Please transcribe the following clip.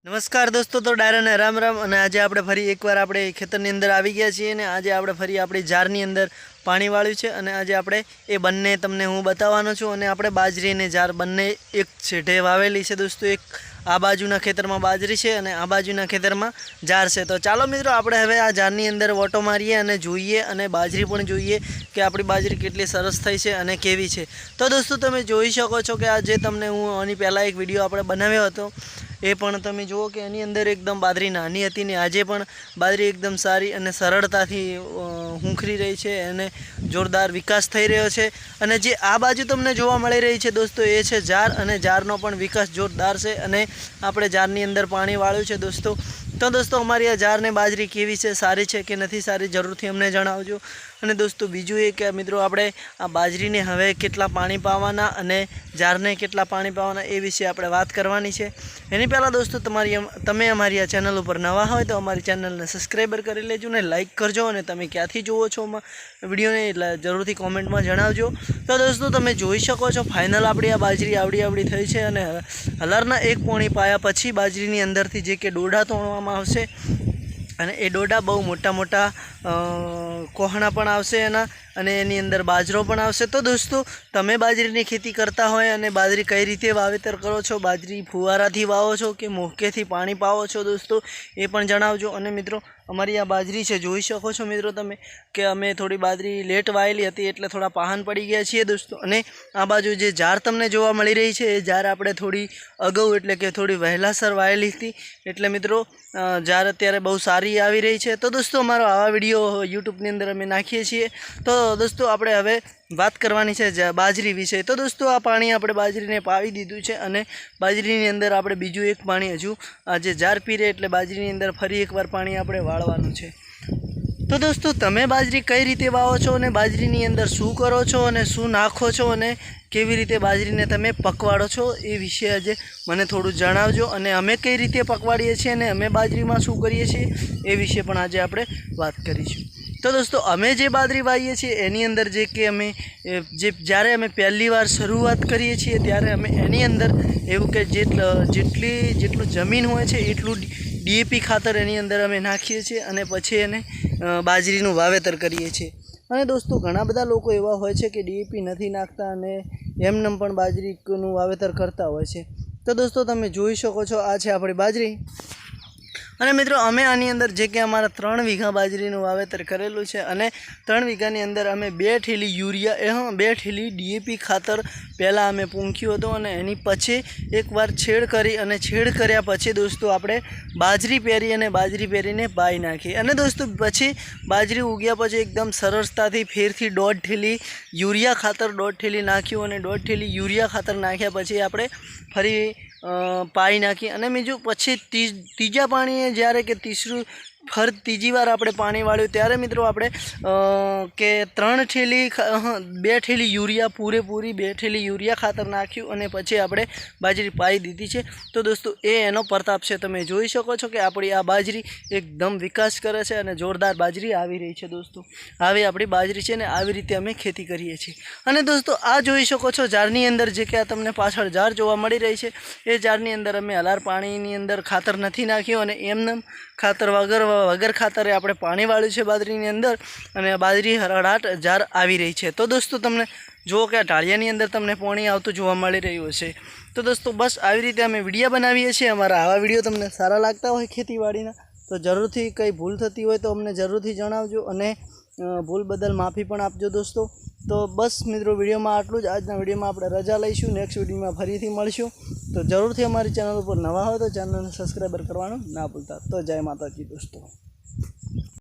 नमस्कार दोस्तों, तो डायरा ने राम राम। અને આજે આપણે ફરી એકવાર આપણે ખેતરની અંદર આવી ગયા છીએ અને આજે આપણે ફરી આપણી જારની અંદર પાણી વાળ્યું છે અને આજે આપણે એ બંને તમને હું બતાવવાનો છું અને આપણે બાજરી અને જાર બંને એક છેડે વાવેલી છે દોસ્તો। એક આ બાજુના ખેતરમાં બાજરી છે અને આ બાજુના ખેતરમાં જાર છે। તો ચાલો મિત્રો આપણે હવે આ જારની અંદર ઓટો મારીએ અને જોઈએ અને બાજરી પણ જોઈએ કે આપણી બાજરી કેટલી સરસ થઈ છે અને કેવી છે। તો દોસ્તો તમે જોઈ શકો છો કે આ જે તમને હું આની પહેલાં એક વિડીયો આપણે બનાવ્યો હતો એ પણ તમે જુઓ કે એની અંદર એકદમ બાજરી નાની હતી ને આજે પણ બાજરી એકદમ સારી અને સરળતાથી હુંખરી રહી છે અને જોરદાર વિકાસ થઈ રહ્યો છે। અને જે આ બાજુ તમને જોવા મળી રહી છે દોસ્તો એ છે જાર અને જારનો પણ વિકાસ જોરદાર છે અને આપણે જારની અંદર પાણી વાળ્યું છે દોસ્તો। તો દોસ્તો અમારી આ જાર ને બાજરી કેવી છે, સારી છે કે નથી સારી, જરૂરથી અમને જણાવજો। અને દોસ્તો બીજું એ કે મિત્રો આપણે આ બાજરીને હવે કેટલા પાણી પાવાના અને જારને કેટલા પાણી પાવાના એ વિશે આપણે વાત કરવાની છે। એની પહેલાં દોસ્તો તમે અમારી આ ચેનલ ઉપર નવા હોય તો અમારી ચેનલને સબસ્ક્રાઈબર કરી લેજો ને લાઇક કરજો અને તમે ક્યાંથી જુઓ છો વિડીયોને એટલે જરૂરથી કોમેન્ટમાં જણાવજો। તો દોસ્તો તમે જોઈ શકો છો ફાઇનલ આપણી આ બાજરી આવડી થઈ છે અને હલારના એક પોણી પાયા પછી બાજરીની અંદરથી જે કે ડોડા તોડવામાં આવશે અને એ ડોડા બહુ મોટા મોટા કોહણા પણ આવશે એના અને એની અંદર બાજરો પણ આવશે। તો દોસ્તો તમે બાજરીની ખેતી કરતા હોય અને બાજરી કઈ રીતે વાવેતર કરો છો, બાજરી ફુવારાથી વાવો છો કે મોકેથી પાણી પાવો છો દોસ્તો એ પણ જણાવજો। અને મિત્રો અમારી આ બાજરી છે જોઈ શકો છો મિત્રો તમે કે અમે થોડી બાજરી લેટ વાયેલી હતી એટલે થોડા પાહન પડી ગયા છીએ દોસ્તો। અને આ બાજુ જે જાર તમને જોવા મળી રહી છે એ જાર આપણે થોડી અગાઉ એટલે કે થોડી વહેલાસર વાયેલી હતી એટલે મિત્રો જાર અત્યારે બહુ સારી આવી રહી છે। તો દોસ્તો અમારો આવા વિડીયો યુટ્યુબની અંદર અમે નાખીએ છીએ। તો દોસ્તો આપણે હવે વાત કરવાની છે બાજરી વિશે। તો દોસ્તો આ પાણી આપણે બાજરીને પાવી દીધું છે અને બાજરીની અંદર આપણે બીજું એક પાણી હજુ આ જે જાર પીરે એટલે બાજરીની અંદર ફરી એકવાર પાણી આપણે વાળવાનું છે। તો દોસ્તો તમે બાજરી કઈ રીતે વાવો છો અને બાજરીની અંદર શું કરો છો અને શું નાખો છો અને કેવી રીતે બાજરીને તમે પકવાડો છો એ વિશે આજે મને થોડું જણાવજો અને અમે કઈ રીતે પકવાડીએ છીએ અને અમે બાજરીમાં શું કરીએ છીએ એ વિશે પણ આજે આપણે વાત કરીશું। તો દોસ્તો અમે જે બાજરી વાવીએ છીએ એની અંદર જે કે અમે જ્યારે અમે પહેલી વાર શરૂઆત કરીએ છીએ ત્યારે અમે એની અંદર એવું કે જેટલું જમીન હોય છે એટલું ડીએપી ખાતર એની અંદર અમે નાખીએ છીએ અને પછી એને બાજરીનું વાવેતર કરીએ છીએ। અને દોસ્તો ઘણા બધા લોકો એવા હોય છે કે ડીએપી નથી નાખતા અને એમનેમ પણ બાજરીનું વાવેતર કરતા હોય છે। તો દોસ્તો તમે જોઈ શકો છો આ છે આપણી બાજરી અને મિત્રો અમે આની અંદર જે કે અમારા 3 વીઘા બાજરીનું વાવેતર કરેલું છે અને 3 વીઘાની અંદર અમે 2 ઠેલી યુરિયા 2 ઠેલી ડીએપી ખાતર પહેલાં અમે પૂંખ્યું હતું અને એની પછી એકવાર છેડ કરી અને છેડ કર્યા પછી દોસ્તો આપણે બાજરી પહેરી અને બાજરી પહેરીને બાઈ નાખી અને દોસ્તો પછી બાજરી ઉગ્યા પછી એકદમ સરળતાથી ફેરથી 1.5 ઠેલી યુરિયા ખાતર 1.5 ઠેલી નાખ્યું અને 1.5 ઠેલી યુરિયા ખાતર નાખ્યા પછી આપણે ફરી પાઈ નાખી અને બીજું પછી ત્રીજા પાણીએ જ્યારે કે ત્રીજી વાર આપણે પાણી વાળ્યું ત્યારે મિત્રો આપણે કે 2 ઠેલી યુરિયા પૂરેપૂરી 2 ઠેલી યુરિયા ખાતર નાખ્યું અને પછી આપણે બાજરી પાઈ દીધી છે। તો દોસ્તો એ એનો પ્રતાપ છે, તમે જોઈ શકો છો કે આપણી આ બાજરી એકદમ વિકાસ કરે છે અને જોરદાર બાજરી આવી રહી છે દોસ્તો। આવી આપણી બાજરી છે ને આવી રીતે અમે ખેતી કરીએ છીએ। અને દોસ્તો આ જોઈ શકો છો જારની અંદર જે કે આ તમને પાછળ જાર જોવા મળી રહી છે એ જારની અંદર અમે હલાર પાણીની અંદર ખાતર નથી નાખ્યું અને એમને ખાતર વગર ખાતરે આપણે પાણી વાળ્યું છે બાજરીની અંદર અને બાજરી હરડાટ જાર આવી રહી છે। તો દોસ્તો તમને જુઓ કે આ ઢાળિયાની અંદર તમને પાણી આવતું જોવા મળી રહ્યું હશે। તો દોસ્તો બસ આવી રીતે અમે વિડીયો બનાવીએ છીએ। અમારા આવા વિડીયો તમને સારા લાગતા હોય ખેતીવાડીના તો જરૂરથી કંઈ ભૂલ થતી હોય તો અમને જરૂરથી જણાવજો અને ભૂલ બદલ માફી પણ આપજો દોસ્તો। તો બસ મિત્રો વિડીયોમાં આટલું જ। આજના વિડીયોમાં આપણે રજા લઈશું, નેક્સ્ટ વિડીયોમાં ફરીથી મળશું। તો જરૂરથી અમારી ચેનલ ઉપર નવા હોય તો ચેનલને સબસ્ક્રાઈબર કરવાનું ના ભૂલતા। તો જય માતાજી દોસ્તો।